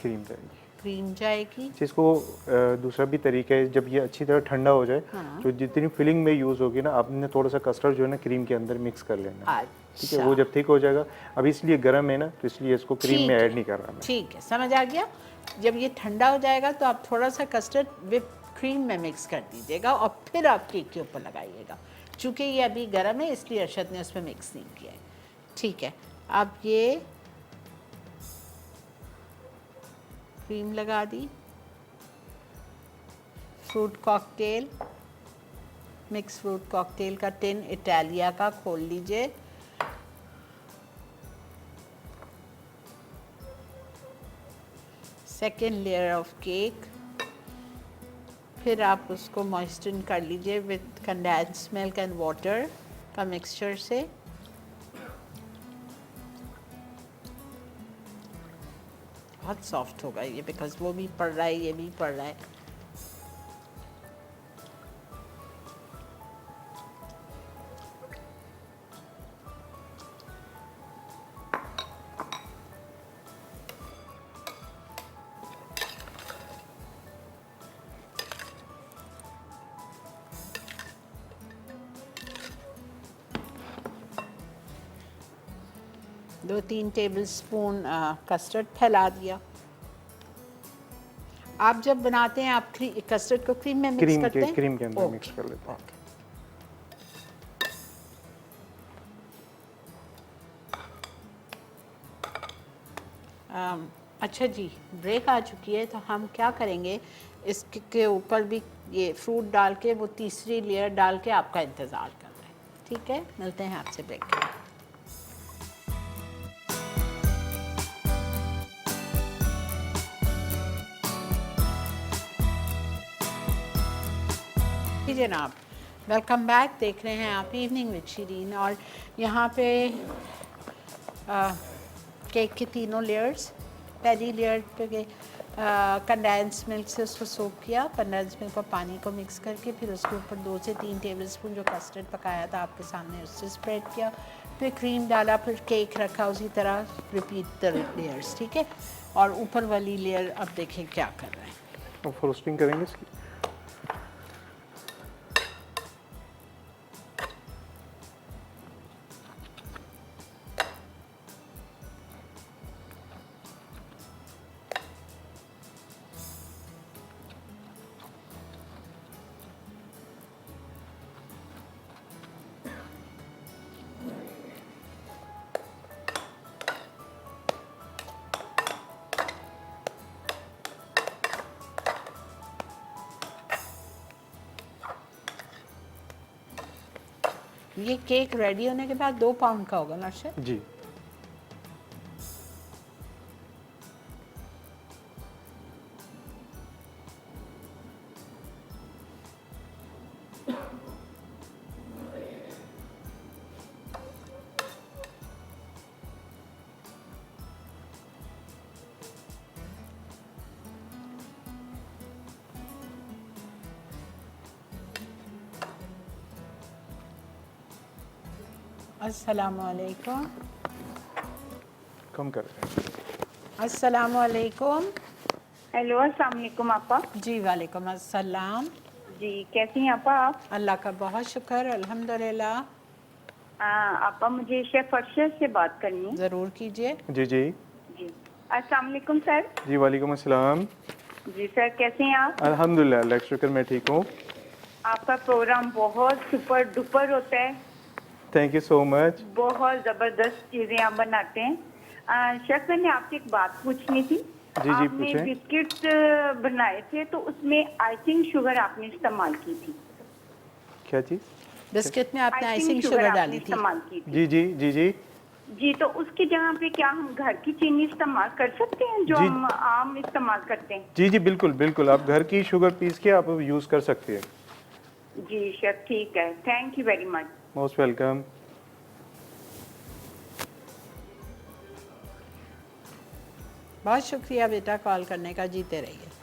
क्रीम जाएगी। क्रीम जाएगी। इसको दूसरा भी तरीका है, जब ये अच्छी तरह ठंडा हो जाए तो जितनी फिलिंग में यूज़ होगी ना, आपने थोड़ा सा कस्टर्ड जो है ना क्रीम के अंदर मिक्स कर लेना है। ठीक है, वो जब थिक हो जाएगा, अब इसलिए गर्म है ना तो इसलिए इसको क्रीम में ऐड नहीं कर रहा मैं। ठीक है, समझ आ गया। जब ये ठंडा हो जाएगा तो आप थोड़ा सा कस्टर्ड विप क्रीम में मिक्स कर दीजिएगा और फिर आप केक के ऊपर लगाइएगा। चूँकि ये अभी गर्म है इसलिए अरशद ने उसमें मिक्स नहीं किया है। ठीक है, अब ये क्रीम लगा दी। Fruit cocktail, mix fruit cocktail का टिन इटालिया का खोल लीजिए। सेकेंड लेयर ऑफ केक, फिर आप उसको मॉइस्चर कर लीजिए with condense milk and water का मिक्सचर से। बहुत सॉफ्ट होगा ये, बिकॉज वो भी पड़ रहा है, ये भी पड़ रहा है। दो 3 टेबलस्पून कस्टर्ड फैला दिया। आप जब बनाते हैं आप कस्टर्ड को क्रीम में मिक्स करते हैं? क्रीम के अंदर ओके, मिक्स कर लेते हैं। ओके। अच्छा जी, ब्रेक आ चुकी है तो हम क्या करेंगे, इसके ऊपर भी ये फ्रूट डाल के वो तीसरी लेयर डाल के आपका इंतज़ार कर रहे हैं। ठीक है, मिलते हैं आपसे ब्रेक के बाद। जी जनाब, वेलकम बैक। देख रहे हैं आप इवनिंग विद शीरीन, और यहाँ पे केक के तीनों लेयर्स। पहली लेयर पे कंडेंस मिल्क से उसको सोक किया, कंडेंस मिल्क और पानी को मिक्स करके, फिर उसके ऊपर 2 से 3 टेबलस्पून जो कस्टर्ड पकाया था आपके सामने उससे स्प्रेड किया। फिर क्रीम डाला, फिर केक रखा, उसी तरह रिपीट द लेयर्स, ठीक है। और ऊपर वाली लेयर अब देखें क्या कर रहे हैं। अब फ्रोस्टिंग करेंगे इसकी। ये केक रेडी होने के बाद 2 पाउंड का होगा ना शेफ? जी। अस्सलामुअलैकुम। कम कर रहे हैं। अस्सलामुअलैकुम। हेलो, अस्सलाम वालेकुम आपा। जी वालेकुम अस्सलाम। जी, कैसी हैं आपा आप? अल्लाह का बहुत शुक्र, अल्हम्दुलिल्लाह। आपा, मुझे शेफ अरशद से बात करनी है। ज़रूर कीजिए। जी जी जी, अस्सलाम वालेकुम सर। जी, वालेकुम अस्सलाम। जी सर, कैसे हैं आप? अल्हम्दुलिल्लाह, अल्लाह का शुक्र, मैं ठीक हूँ। आपका प्रोग्राम बहुत सुपर डुपर होता है, थैंक यू सो मच। बहुत ज़बरदस्त चीज़ें आप बनाते हैं। शेफ, मैंने आपसे एक बात पूछनी थी। जी, आपने पूछें। बिस्किट बनाए थे तो उसमें आइसिंग शुगर आपने इस्तेमाल की थी। क्या चीज़? बिस्किट में आपने आइसिंग आइसिंग शुगर शुगर आपने डाली थी। इस्तेमाल की थी। जी जी जी जी जी, तो उसकी जगह पे क्या हम घर की चीनी इस्तेमाल कर सकते हैं जो जी। हम आम इस्तेमाल करते हैं? जी जी, बिल्कुल बिल्कुल, आप घर की शुगर पीस के आप यूज़ कर सकती हैं। जी शेफ, ठीक है, thank you very much. Most welcome. बहुत शुक्रिया बेटा कॉल करने का, जीते रहिए।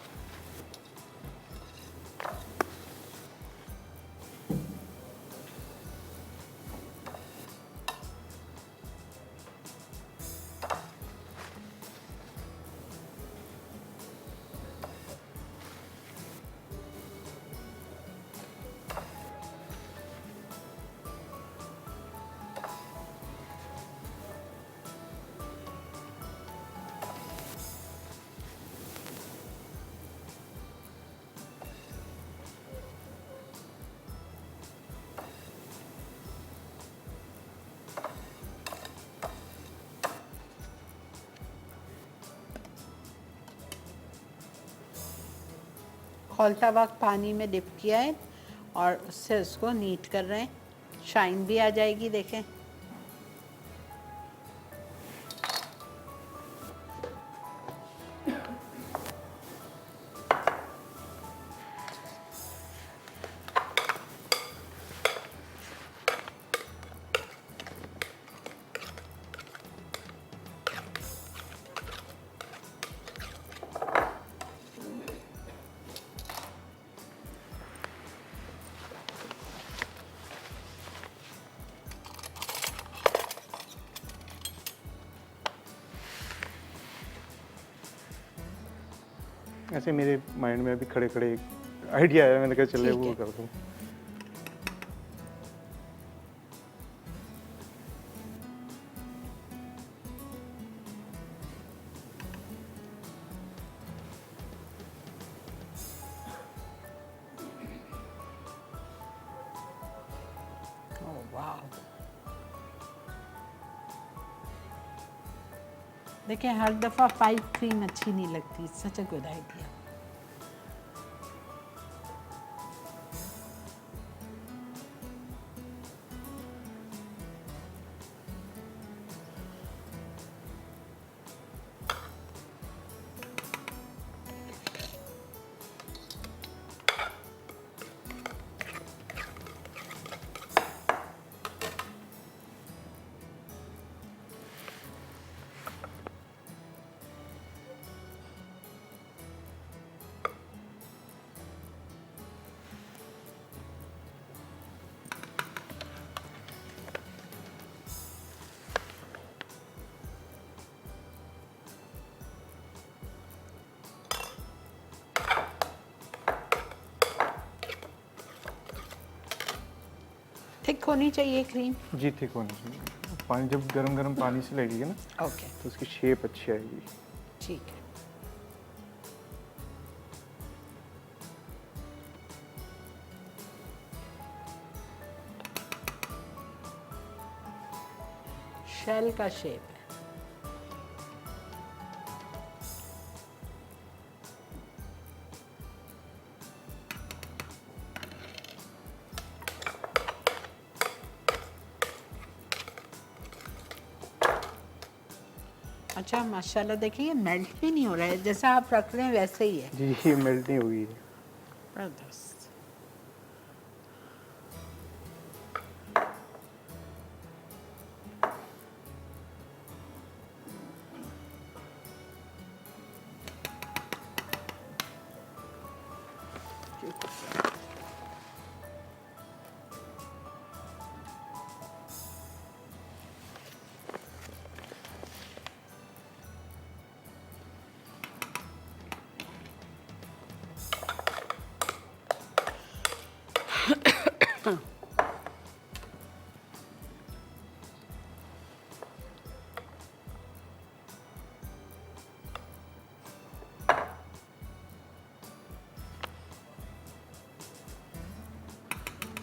खौलता वक्त पानी में डिप किया है और उससे उसको नीट कर रहे हैं, शाइन भी आ जाएगी। देखें, ऐसे मेरे माइंड में अभी खड़े खड़े आइडिया आया, मैंने कहा चले ठीक वो है। कर दूँ। ओह वाह। देखिए, हर दफ़ा पाइप क्रीम अच्छी नहीं लगती। सच अ गुड आइडिया। थिक होनी चाहिए क्रीम? जी थिक होनी चाहिए। पानी जब गरम गरम पानी से लगेगी ना ओके, तो उसकी शेप अच्छी आएगी। ठीक है। शेल का शेप है। अच्छा माशाल्लाह, देखिए ये मेल्ट भी नहीं हो रहा है, जैसा आप रख रहे हैं वैसे ही है। जी ये मेल्ट नहीं हुई है। जबरदस्त।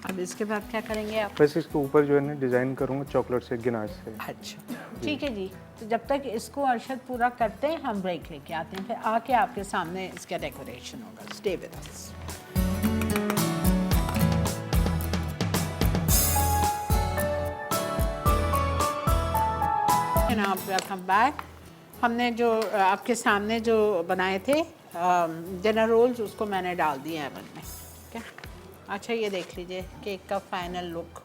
अब इसके बाद क्या करेंगे आप? बस इसके ऊपर जो है ना डिज़ाइन करूँगा चॉकलेट से गिनाश से। अच्छा ठीक है जी। तो जब तक इसको अरशद पूरा करते हैं हम ब्रेक लेके आते हैं, फिर आके आपके सामने इसका डेकोरेशन होगा। Stay with us. Welcome back. हमने जो आपके सामने जो बनाए थे डिनर रोल्स, उसको मैंने डाल दिए हैं अवन में। ठीक है, अच्छा ये देख लीजिए केक का फाइनल लुक।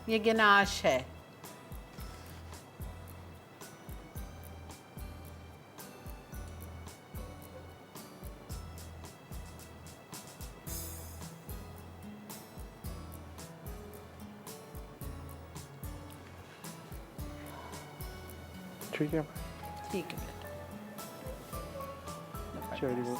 ये गनाश है। ठीक है ठीक है चलिए।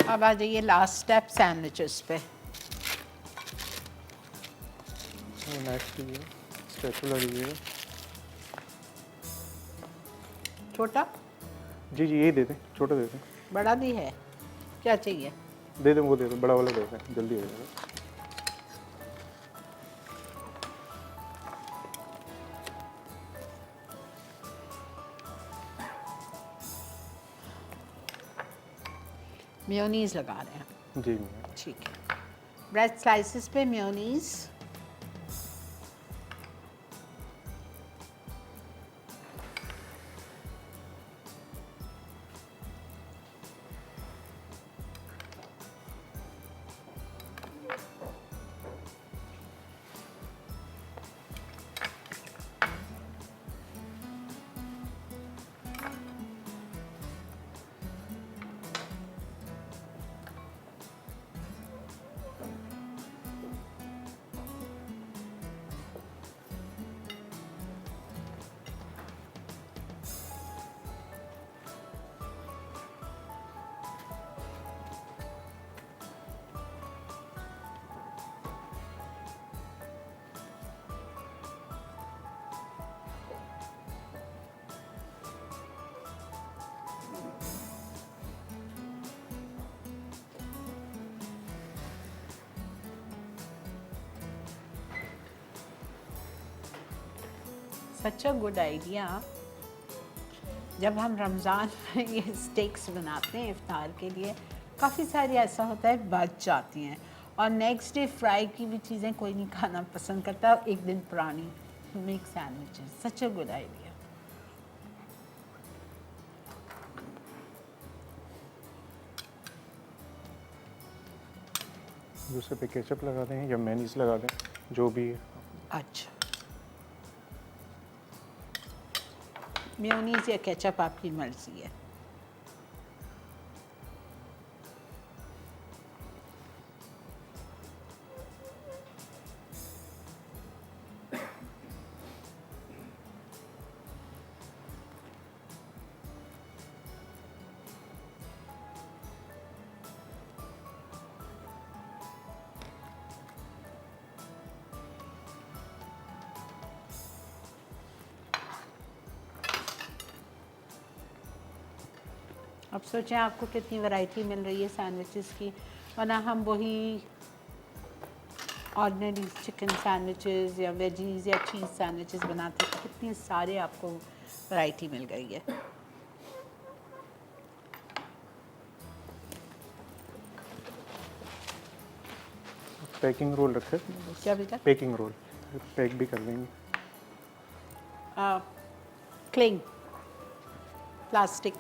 अब आ जाइए लास्ट स्टेप सैंडविचेस पे। नेक्स्ट ये स्पैचुला लीजिएगा। छोटा जी जी ये दे दें, छोटा दे दें। बड़ा भी है, क्या चाहिए? दे दें वो दे दें, बड़ा वाला दे दें, जल्दी हो जाएगा। मेयोनीज लगा रहे हैं। जी मैम। ठीक है, ब्रेड स्लाइसेस पे mayonnaise. Such a good idea. जब हम रमज़ान में ये स्टेक्स बनाते हैं इफ्तार के लिए, काफ़ी सारी ऐसा होता है बच जाती हैं, और नेक्स्ट डे फ्राई की भी चीज़ें कोई नहीं खाना पसंद करता, एक दिन पुरानी। Make sandwiches, such a good idea. दूसरे पे केचप लगा दें या मेयोनीज लगा दें, जो भी है। अच्छा, मेयोनीज या केचप आपकी मर्जी है। अब सोचें आपको कितनी वैरायटी मिल रही है सैंडविचेस की, वरना हम वही ऑर्डिनरी चिकन सैंडविचेस या वेजीज या चीज़ सैंडविचेस बनाते हैं, कितनी सारे आपको वैरायटी मिल गई है। पैकिंग रोल रखे, क्या बेटा? पैकिंग रोल पैक भी कर देंगे। क्लिंग प्लास्टिक,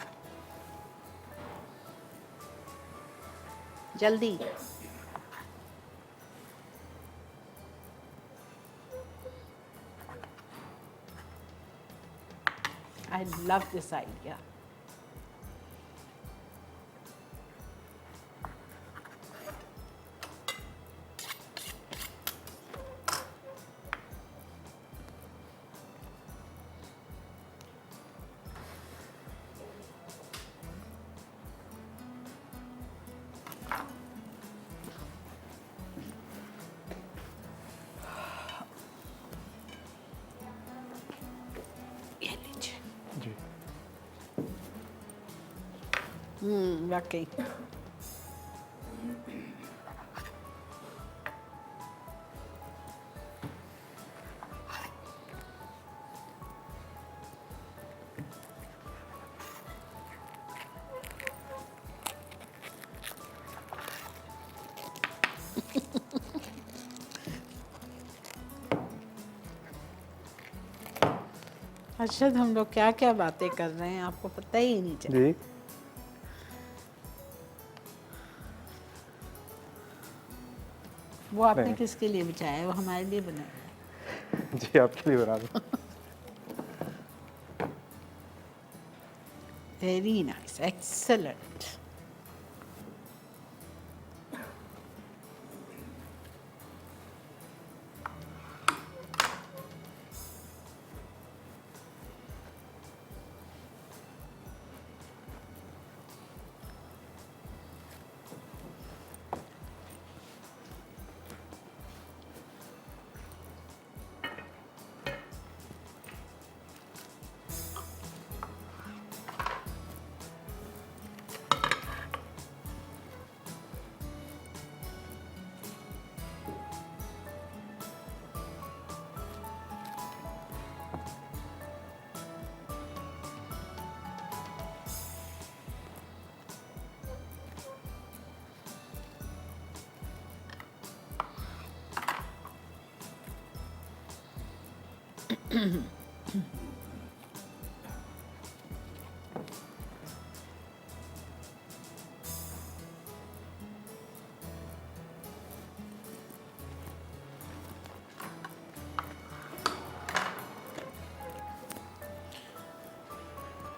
जल्दी। I love this idea. ये लीजिए। जी वाकई अर्शद, हम लोग क्या क्या बातें कर रहे हैं आपको पता ही नहीं चला। जी वो आपने नहीं। किसके लिए बचाया है? वो हमारे लिए बनाया है। जी आपके लिए बना दो। Very nice, excellent.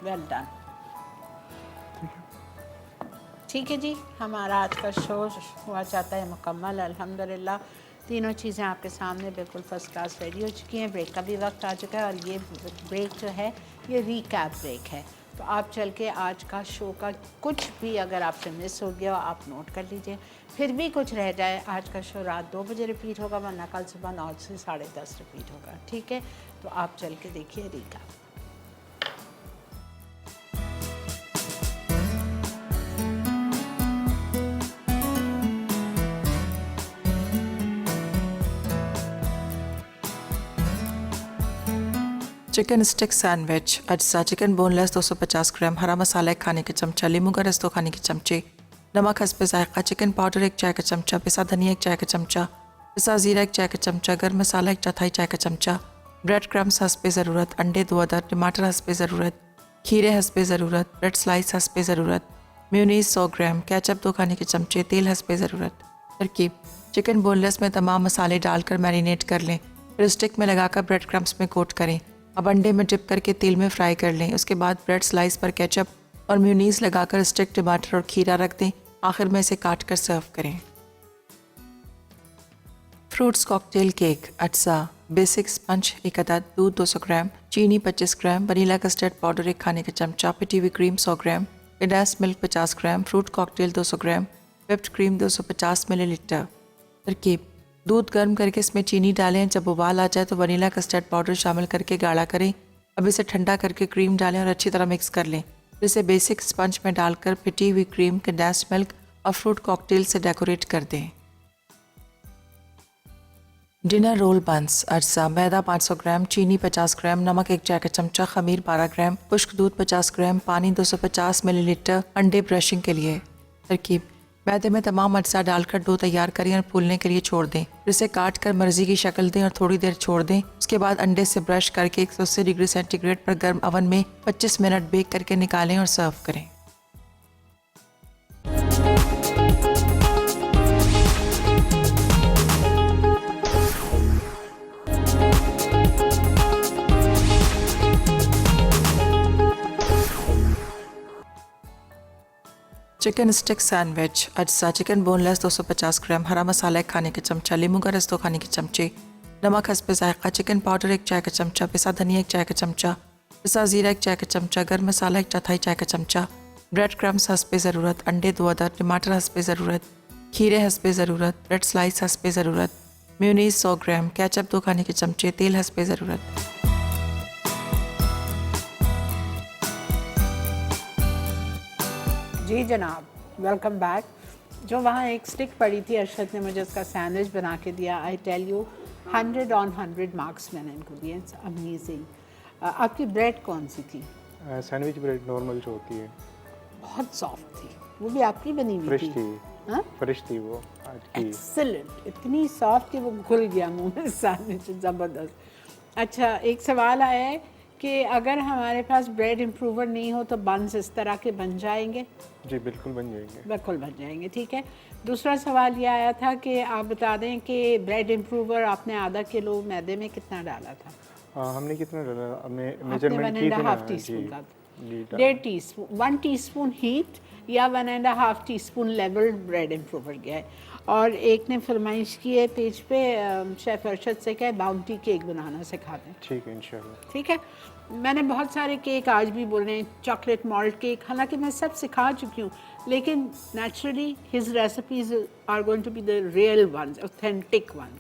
Well done. ठीक है जी, हमारा आज का शो हुआ चाहता है मुकम्मल। अल्हम्दुलिल्लाह तीनों चीज़ें आपके सामने बिल्कुल फ़र्स्ट क्लास रेडी हो चुकी हैं। ब्रेक का भी वक्त आ चुका है और ये ब्रेक जो है ये रीकैप ब्रेक है। तो आप चल के आज का शो का कुछ भी अगर आपसे मिस हो गया आप नोट कर लीजिए। फिर भी कुछ रह जाए, आज का शो रात 2 बजे रिपीट होगा, वरना कल सुबह 9 से 10:30 रिपीट होगा। ठीक है, तो आप चल के देखिए रीकैप। चिकन स्टिक सैंडविच, अज्जा चिकन बोनलेस 250 ग्राम, हरा मसाला 1 खाने का चमचा, लीमू का रस 2 खाने के चमचे, नमक हस्बे जायका, चिकन पाउडर 1 चाय का चमचा, पिसा धनिया 1 चाय का चमचा, पिसा ज़ीरा 1 चाय का चमचा, गर्म मसाला 1/4 चाय का चमचा, ब्रेड क्रम्स हस्बे ज़रूरत, अंडे 2 अदद, टमाटर हस्बे ज़रूरत, खीरे हस्बे ज़रूरत, ब्रेड स्लाइस हस्बे ज़रूरत, मेयोनीज़ 100 ग्राम, केचप 2 खाने के चमचे, तेल हस्बे ज़रूरत। तरकीब: चिकन बोनलेस में तमाम मसाले डालकर मैरिनेट कर लें, फिर स्टिक में लगाकर ब्रेड क्रम्स में कोट करें। अब अंडे में डिप करके तेल में फ्राई कर लें। उसके बाद ब्रेड स्लाइस पर केचप और मेयोनीज़ लगाकर स्टिक, टमाटर और खीरा रख दें। आखिर में इसे काट कर सर्व करें। फ्रूट्स कॉकटेल केक, अज्जा बेसिक स्पंज 1 अदद, दूध 200 ग्राम, चीनी 25 ग्राम, वनीला कस्टर्ड पाउडर 1 खाने का चमचा, पिटी हुई क्रीम 100 ग्राम, कंडेंस्ड मिल्क 50 ग्राम, फ्रूट कॉकटेल 200 ग्राम, व्हिप्ड क्रीम 250 मिलीलीटर। तरकीब: दूध गर्म करके इसमें चीनी डालें। जब उबाल आ जाए तो वनीला कस्टर्ड पाउडर शामिल करके गाढ़ा करें। अब इसे ठंडा करके क्रीम डालें और अच्छी तरह मिक्स कर लें। इसे बेसिक स्पंज में डालकर पिटी हुई क्रीम, कंडेंस्ड मिल्क और फ्रूट कॉकटेल से डेकोरेट कर दें। डिनर रोल बंस। अज्जा: मैदा 500 ग्राम, चीनी 50 ग्राम, नमक 1 चाय का चमचा, खमीर 12 ग्राम, खुश्क दूध 50 ग्राम, पानी 250 मिलीलीटर, अंडे ब्रशिंग के लिए। तरकीब: मैदे में तमाम अज्जा डालकर डो तैयार करें और फूलने के लिए छोड़ दें। इसे काट कर मर्जी की शक्ल दें और थोड़ी देर छोड़ दें। उसके बाद अंडे से ब्रश करके 180 डिग्री सेंटीग्रेड पर गर्म ओवन में 25 मिनट बेक करके निकालें और सर्व करें। Chicken stick sandwich. अज्जा: चिकन बोनलेस 250 ग्राम, हरा मसाला 1 खाने का चमचा, लीमू का रस 2 खाने के चमचे, नमक हस्बे जायका, चिकन पाउडर 1 चाय का चमचा, पिसा धनिया 1 चाय का चमचा, पिसा जीरा 1 चाय का चमचा, गर्म मसाला 1/4 चाय का चमचा, ब्रेड क्रम्स हस्बे ज़रूरत, अंडे 2 अदद, टमाटर हस्बे ज़रूरत, खीरे हस्बे ज़रूरत, ब्रेड स्लाइस हस्बे ज़रूरत, मेयोनीज़ 100 ग्राम, केचप 2 खाने के चमचे, तेल हस्बे ज़रूरत। जी जनाब, वेलकम बैक। जो वहाँ एक स्टिक पड़ी थी, अरशद ने मुझे उसका सैंडविच बना के दिया। I tell you 100 on 100 marks मैंने इनको दिए। It's amazing. आपकी ब्रेड कौन सी थी? सैंडविच ब्रेड नॉर्मल जो होती है, बहुत सॉफ्ट थी। वो भी आपकी बनी हुई फ्रेश थी? थी। हाँ, फ्रेश थी वो आज की। एक्सीलेंट। इतनी सॉफ्ट कि वो घुल गया मुंह में सैंडविच, ज़बरदस्त। अच्छा, एक सवाल आया है कि अगर हमारे पास ब्रेड इम्प्रूवर नहीं हो तो बंस इस तरह के बन जाएंगे? जी बिल्कुल बन जाएंगे। बिल्कुल बन जाएंगे, ठीक है। दूसरा सवाल ये आया था कि आप बता दें कि ब्रेड इम्प्रूवर आपने आधा किलो मैदे में कितना डाला था? हमने कितना डाला? हमने आपने मेजरमेंट की थी ना। 1.5 टीस्पून का, जी 1.5 टीस्पून, 1 टीस्पून हीट या 1.5 टीस्पून लेवल्ड ब्रेड इम्प्रूवर गया है। और एक ने फरमाइश की है पेज पे, शेफ़ अरशद से क्या बाउंटी केक बनाना सिखा दें। ठीक है इंशाल्लाह। ठीक है। मैंने बहुत सारे केक आज भी बोल रहे हैं, चॉकलेट मॉल्ट केक, हालांकि मैं सब सिखा चुकी हूँ, लेकिन naturally his recipes are going to be the real ones, authentic one.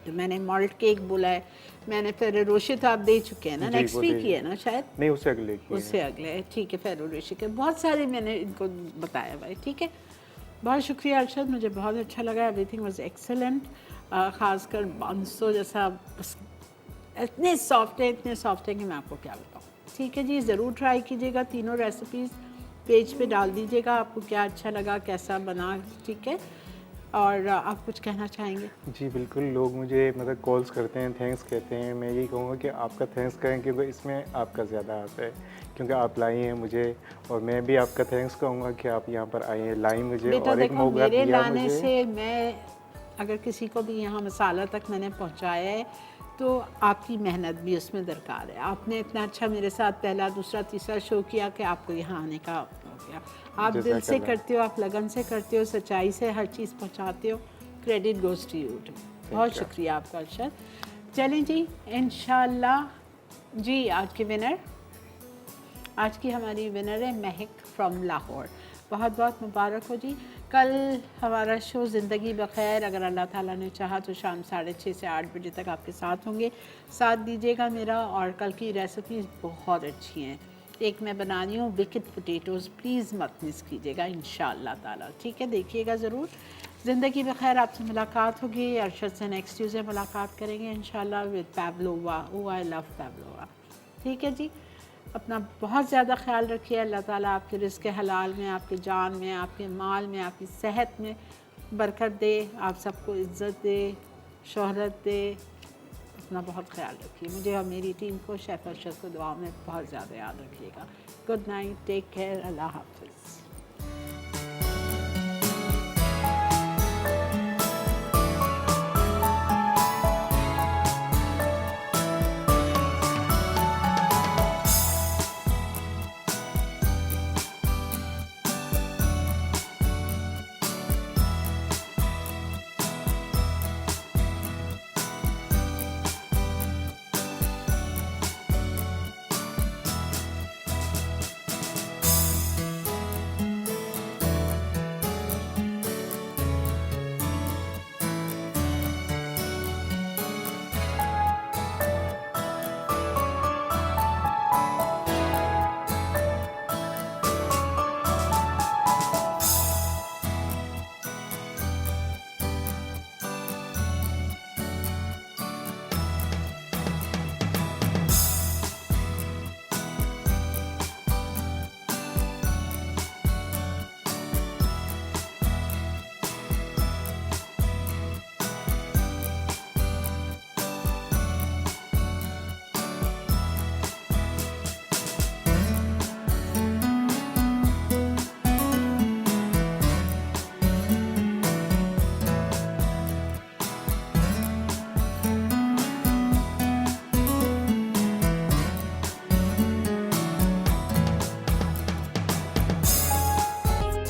तो मैंने मॉल्ट केक बोला है, मैंने फिर रोशे तो आप दे चुके हैं ना, जी, नेक्स्ट वो वीक दे- ही है ना शायद? नहीं उससे अगले की है। उससे अगले, ठीक है। फिर रोशे के बहुत सारे मैंने इनको बताया भाई, ठीक है। बहुत शुक्रिया अरशद, मुझे बहुत अच्छा लगा, एवरीथिंग वाज एक्सेलेंट। ख़ासकर बांसो जैसा बस इतने सॉफ्ट है कि मैं आपको क्या बताऊँ। ठीक है जी, ज़रूर ट्राई कीजिएगा। तीनों रेसिपीज़ पेज पे डाल दीजिएगा, आपको क्या अच्छा लगा, कैसा बना, ठीक है। और आप कुछ कहना चाहेंगे? जी बिल्कुल, लोग मुझे मतलब कॉल्स करते हैं, थैंक्स कहते हैं। मैं यही कहूँगा कि आपका थैंक्स करें, क्योंकि इसमें आपका ज़्यादा हाथ है, क्योंकि आप लाई हैं मुझे, और मैं भी आपका थैंक्स कहूँगा कि आप यहाँ पर आए हैं, लाई मुझे बेटा और एक देखो, मौका मेरे दिया लाने मुझे। से मैं अगर किसी को भी यहाँ मसाला तक मैंने पहुँचाया है तो आपकी मेहनत भी उसमें दरकार है। आपने इतना अच्छा मेरे साथ पहला, दूसरा, तीसरा शो किया कि आपको यहाँ आने का हो गया। आप दिल से करते हो, आप लगन से करते हो, सच्चाई से हर चीज़ पहुँचाते हो। Credit goes to you. बहुत शुक्रिया आपका अरशद। चलें जी, इंशाल्लाह जी। आज की हमारी विनर है महक फ्रॉम लाहौर। बहुत बहुत मुबारक हो जी। कल हमारा शो ज़िंदगी बखैर, अगर अल्लाह ताला ने चाहा तो शाम 6:30 से 8 बजे तक आपके साथ होंगे। साथ दीजिएगा मेरा। और कल की रेसिपीज़ बहुत अच्छी हैं। एक मैं बना रही हूँ विकेट पोटैटोज़, प्लीज़ मत मिस कीजिएगा इंशाअल्लाह ताला, ठीक है। देखिएगा ज़रूर। ज़िंदगी बखैर आपसे मुलाकात होगी। अरशद से नेक्स्ट ट्यूज़डे मुलाकात करेंगे इंशाअल्लाह विद पैवलोवा। O I love पैवलोवा। ठीक है जी, अपना बहुत ज़्यादा ख्याल रखिए। अल्लाह ताला आपके रिज़्क़ हलाल में, आपके जान में, आपके माल में, आपकी सेहत में बरकत दे, आप सबको इज़्ज़त दे, शोहरत दे। अपना बहुत ख्याल रखिए। मुझे और मेरी टीम को, शेफ़ अरशद को दुआ में बहुत ज़्यादा याद रखिएगा। गुड नाइट, टेक केयर, अल्लाह हाफ़िज़।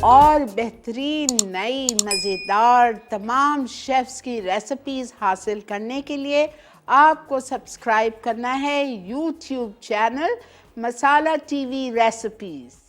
और बेहतरीन नई मज़ेदार तमाम शेफ्स की रेसिपीज़ हासिल करने के लिए आपको सब्सक्राइब करना है यूट्यूब चैनल मसाला टीवी रेसिपीज़।